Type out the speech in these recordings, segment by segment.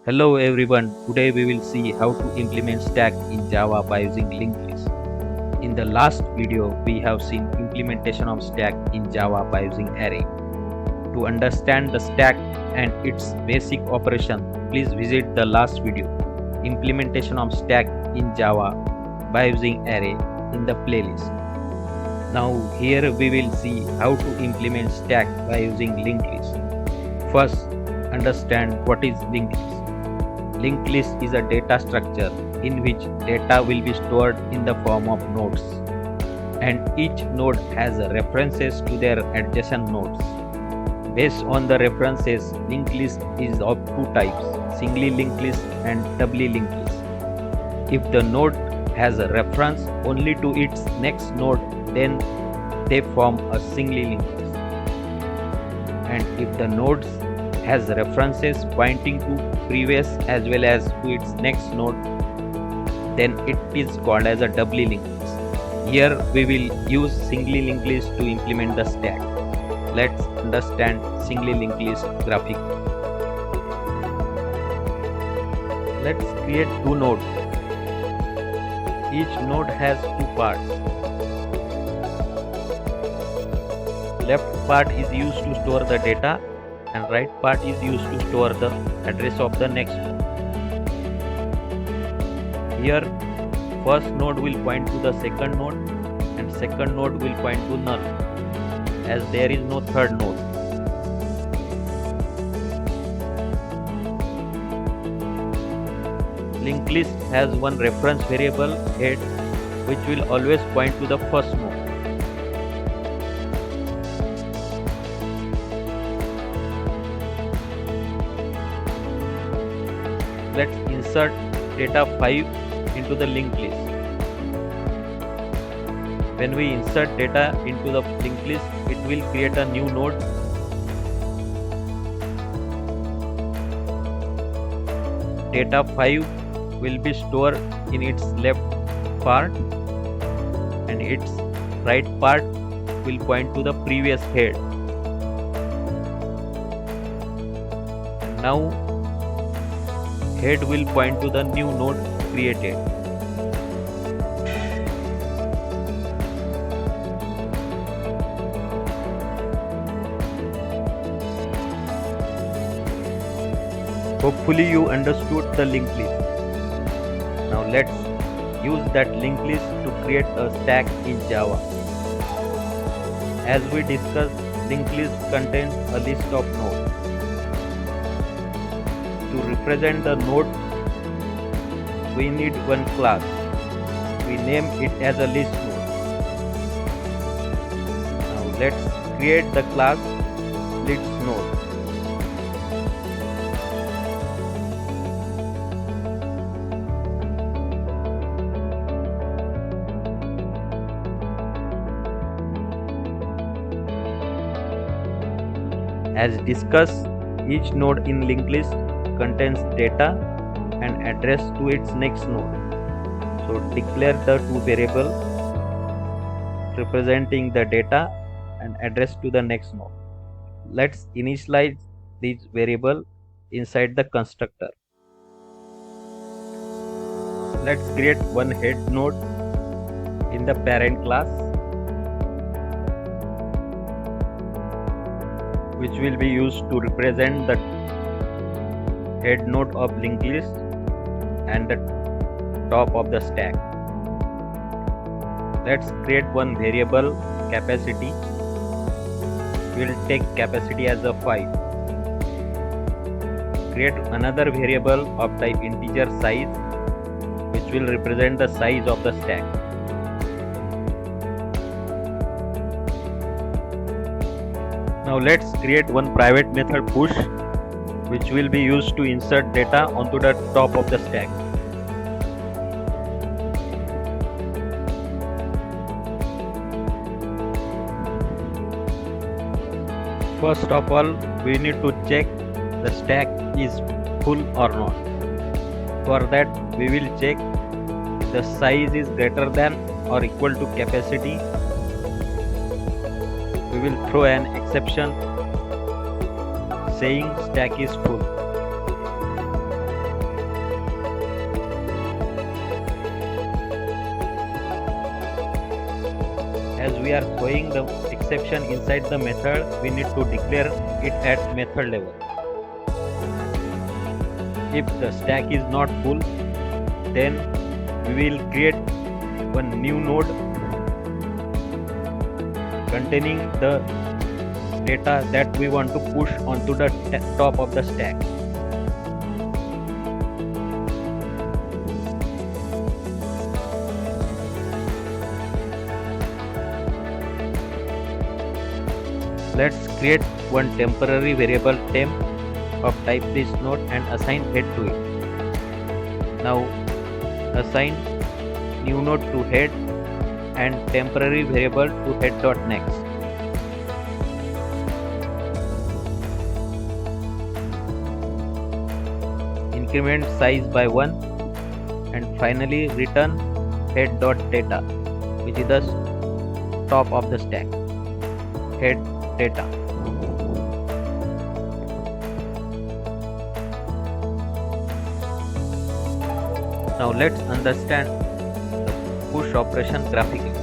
Hello everyone, today we will see how to implement stack in Java by using linked list. In the last video, we have seen implementation of stack in Java by using array. To understand the stack and its basic operation, please visit the last video, implementation of stack in Java by using array in the playlist. Now here we will see how to implement stack by using linked list. First, understand what is linked list. Linked list is a data structure in which data will be stored in the form of nodes, and each node has references to their adjacent nodes. Based on the references, linked list is of two types: singly linked list and doubly linked list. If the node has a reference only to its next node, then they form a singly linked list. And if the nodes has references pointing to previous as well as to its next node, then it is called as a doubly linked list. Here we will use singly linked list to implement the stack. Let's understand singly linked list graphic. Let's create two nodes. Each node has two parts. Left part is used to store the data and right part is used to store the address of the next node. Here, first node will point to the second node and second node will point to none, as there is no third node. Linked list has one reference variable head which will always point to the first node. Let's insert data 5 into the linked list. When we insert data into the linked list, it will create a new node. Data 5 will be stored in its left part and its right part will point to the previous head. And now head will point to the new node created. Hopefully you understood the linked list. Now let's use that linked list to create a stack in Java. As we discussed, linked list contains a list of nodes. To represent the node, we need one class. We name it as a list node. Now let's create the class list node. As discussed, each node in linked list contains data and address to its next node. So declare the two variables representing the data and address to the next node. Let's initialize these variables inside the constructor. Let's create one head node in the parent class, which will be used to represent the head node of linked list and the top of the stack. Let's create one variable capacity. We'll take capacity as a 5. Create another variable of type integer size, which will represent the size of the stack. Now let's create one private method push, which will be used to insert data onto the top of the stack. First of all, we need to check the stack is full or not. For that, we will check if the size is greater than or equal to capacity. We will throw an exception saying stack is full. we are showing the exception inside the method, we need to declare it at method level. If the stack is not full, then we will create one new node containing the data that we want to push onto the top of the stack. Let's create one temporary variable temp of type this node and assign head to it. Now assign new node to head and temporary variable to head.next. Increment size by 1 and finally return head.data, which is the top of the stack. Head data. Now let's understand the push operation graphically.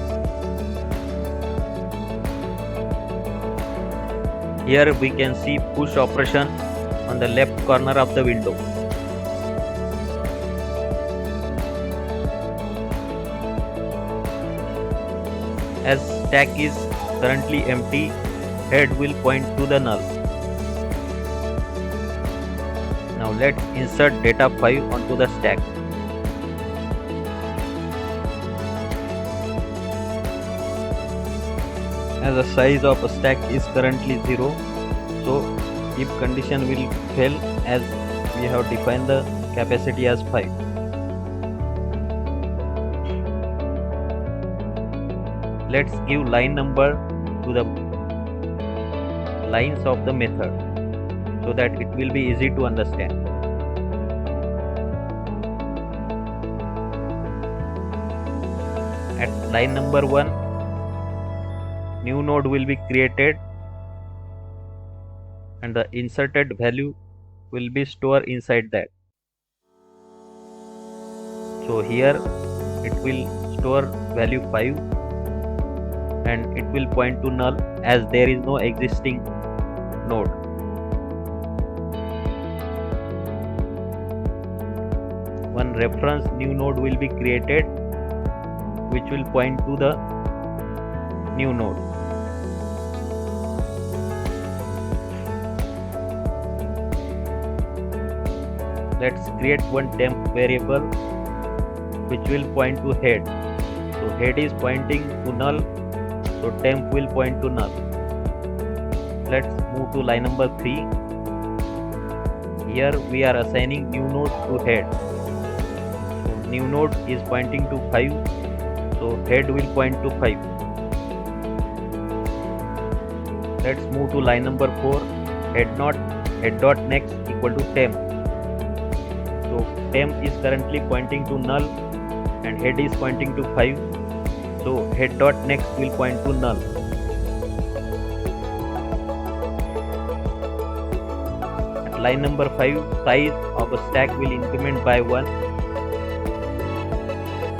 Here we can see push operation on the left corner of the window. As stack is currently empty, head will point to the null. Now let's insert data 5 onto the stack. As the size of a stack is currently 0, so if condition will fail as we have defined the capacity as 5. Let's give line number to the lines of the method so that it will be easy to understand. At line number 1, new node will be created and the inserted value will be stored inside that. So here it will store value 5 and it will point to null as there is no existing node. One reference new node will be created which will point to the new node. Let's create one temp variable which will point to head. So head is pointing to null, so temp will point to null. Let's move to line number 3. Here we are assigning new node to head. So new node is pointing to 5, so head will point to 5. Let's move to line number 4. Head.next equal to temp. So temp is currently pointing to null and head is pointing to 5. So head.next will point to null. At line number 5, size of a stack will increment by 1.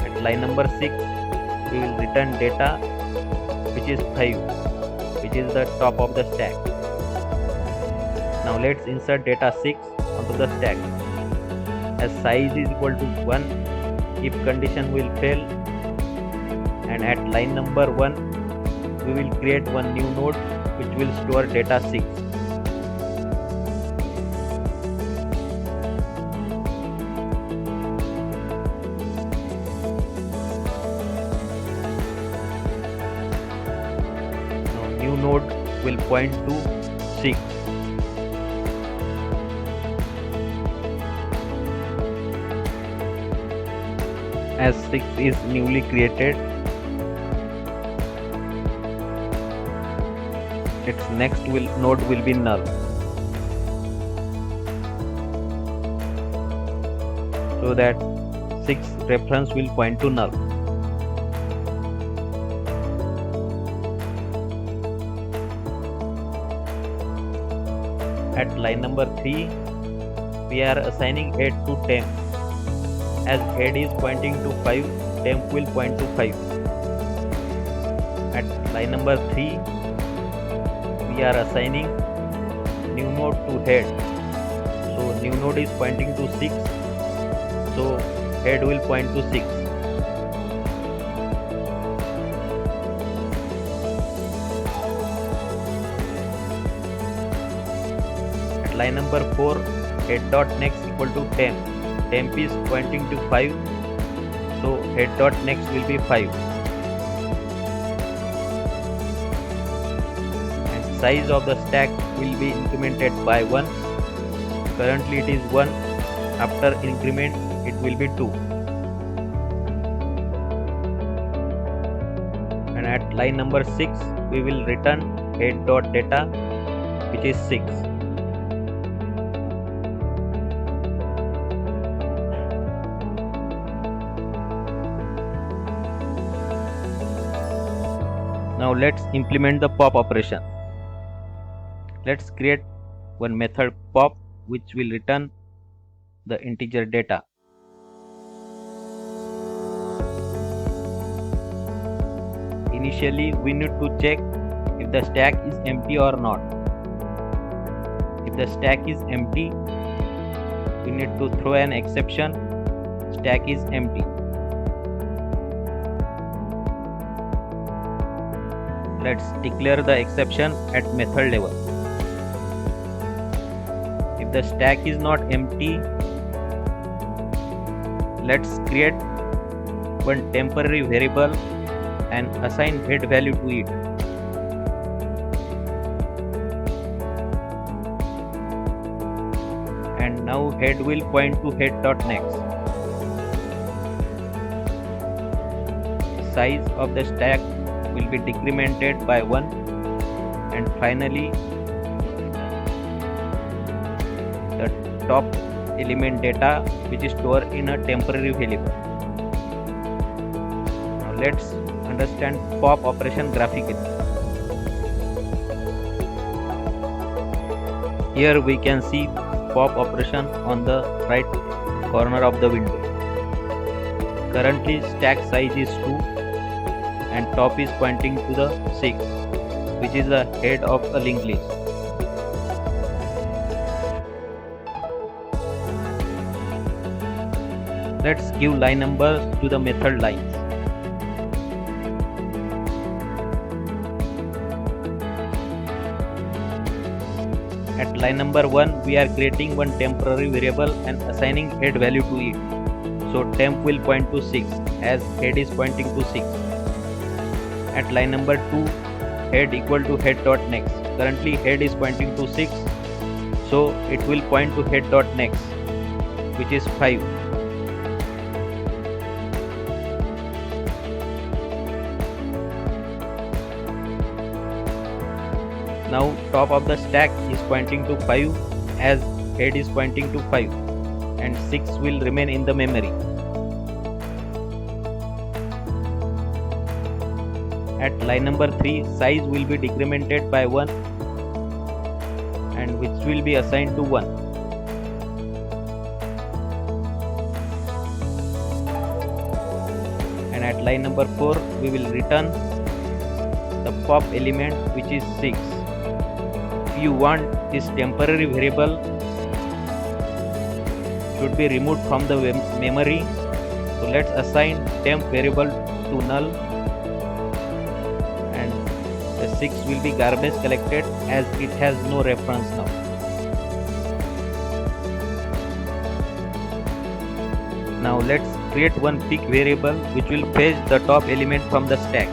At line number 6, we will return data which is 5, which is the top of the stack. Now let's insert data 6 onto the stack. As size is equal to 1, if condition will fail, and at line number 1 we will create one new node which will store data 6. Now new node will point to 6. As 6 is newly created, its next node will be null. So that 6 reference will point to null. At line number 3, we are assigning head to temp. As head is pointing to 5, temp will point to 5. At line number 3, we are assigning new node to head. So new node is pointing to 6, so head will point to 6. At line number 4, head dot next equal to temp. Temp is pointing to 5, so head dot next will be 5. And size of the stack will be incremented by 1. Currently it is 1. After increment it will be 2. And at line number 6 we will return head dot data, which is 6. Now let's implement the pop operation. Let's create one method pop which will return the integer data. Initially we need to check if the stack is empty or not. If the stack is empty, we need to throw an exception, stack is empty. Let's declare the exception at method level. If the stack is not empty, let's create one temporary variable and assign head value to it. And now head will point to head.next. Size of the stack will be decremented by 1, and finally the top element data, which is stored in a temporary variable. Now let's understand pop operation graphically. Here we can see pop operation on the right corner of the window. Currently stack size is 2 and top is pointing to the 6, which is the head of a linked list. Let's give line numbers to the method lines. At line number 1, we are creating one temporary variable and assigning head value to it. So temp will point to 6 as head is pointing to 6. At line number 2, head equal to head.next. Currently head is pointing to 6, so it will point to head.next, which is 5. Now top of the stack is pointing to 5 as head is pointing to 5, and 6 will remain in the memory. At line number 3, size will be decremented by 1, and which will be assigned to 1. And at line number 4, we will return the pop element, which is 6. If you want this temporary variable should be removed from the memory, so let's assign temp variable to null, and the 6 will be garbage collected as it has no reference now. Now let's create one pick variable which will fetch the top element from the stack.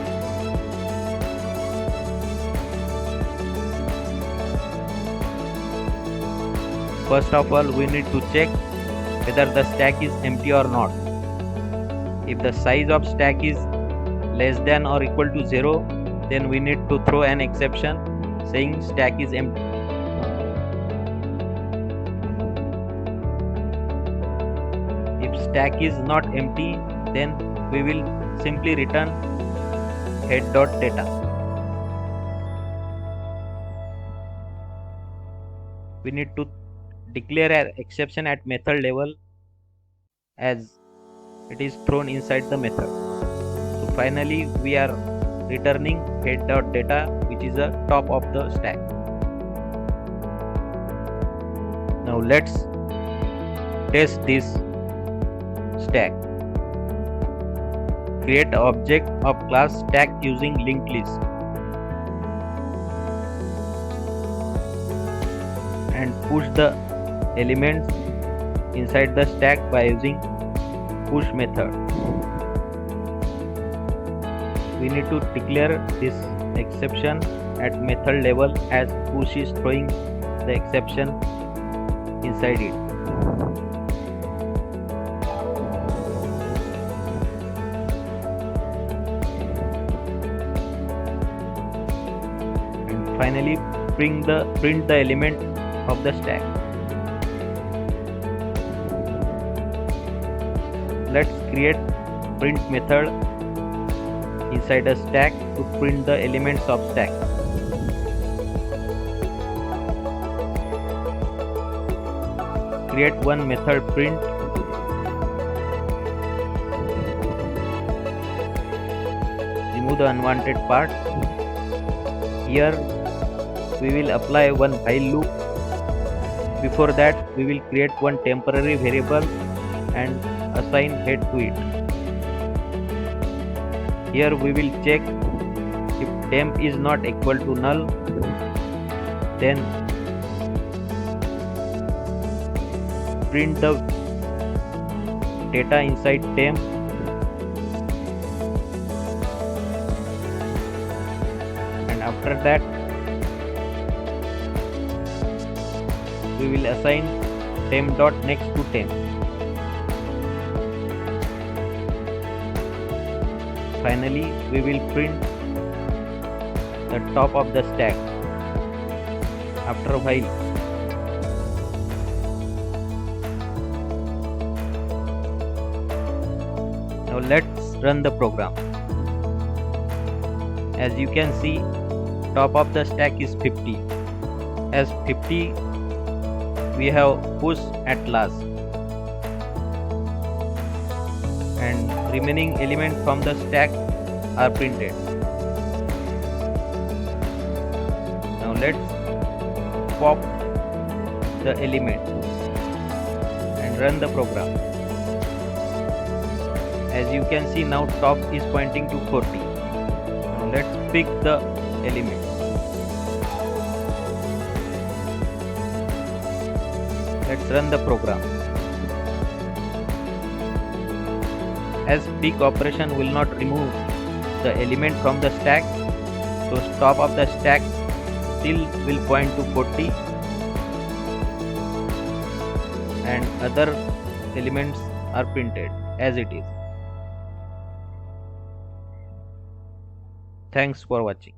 First of all, we need to check whether the stack is empty or not. If the size of stack is less than or equal to 0, then we need to throw an exception saying stack is empty. If stack is not empty, then we will simply return head.data. We need to declare an exception at method level as it is thrown inside the method. So finally we are returning head.data, which is the top of the stack. Now let's test this stack. Create an object of class stack using linked list and push the elements inside the stack by using push method. We need to declare this exception at method level, as push is throwing the exception inside it. And finally print the element of the stack. Let's create print method inside a stack to print the elements of stack. Create one method print. Remove the unwanted part. Here we will apply one while loop. Before that, we will create one temporary variable and assign head to it. Here we will check if temp is not equal to null, then print the data inside temp. And after that, we will assign temp dot next to temp. Finally, we will print the top of the stack after a while. Now let's run the program. As you can see, top of the stack is 50. As 50, we have pushed at last, and remaining elements from the stack are printed. Now let's pop the element and run the program. As you can see, now top is pointing to 40. Now let's pick the element. Let's run the program. As pick operation will not remove the element from the stack, so top of the stack still will point to 40 and other elements are printed as it is. Thanks for watching.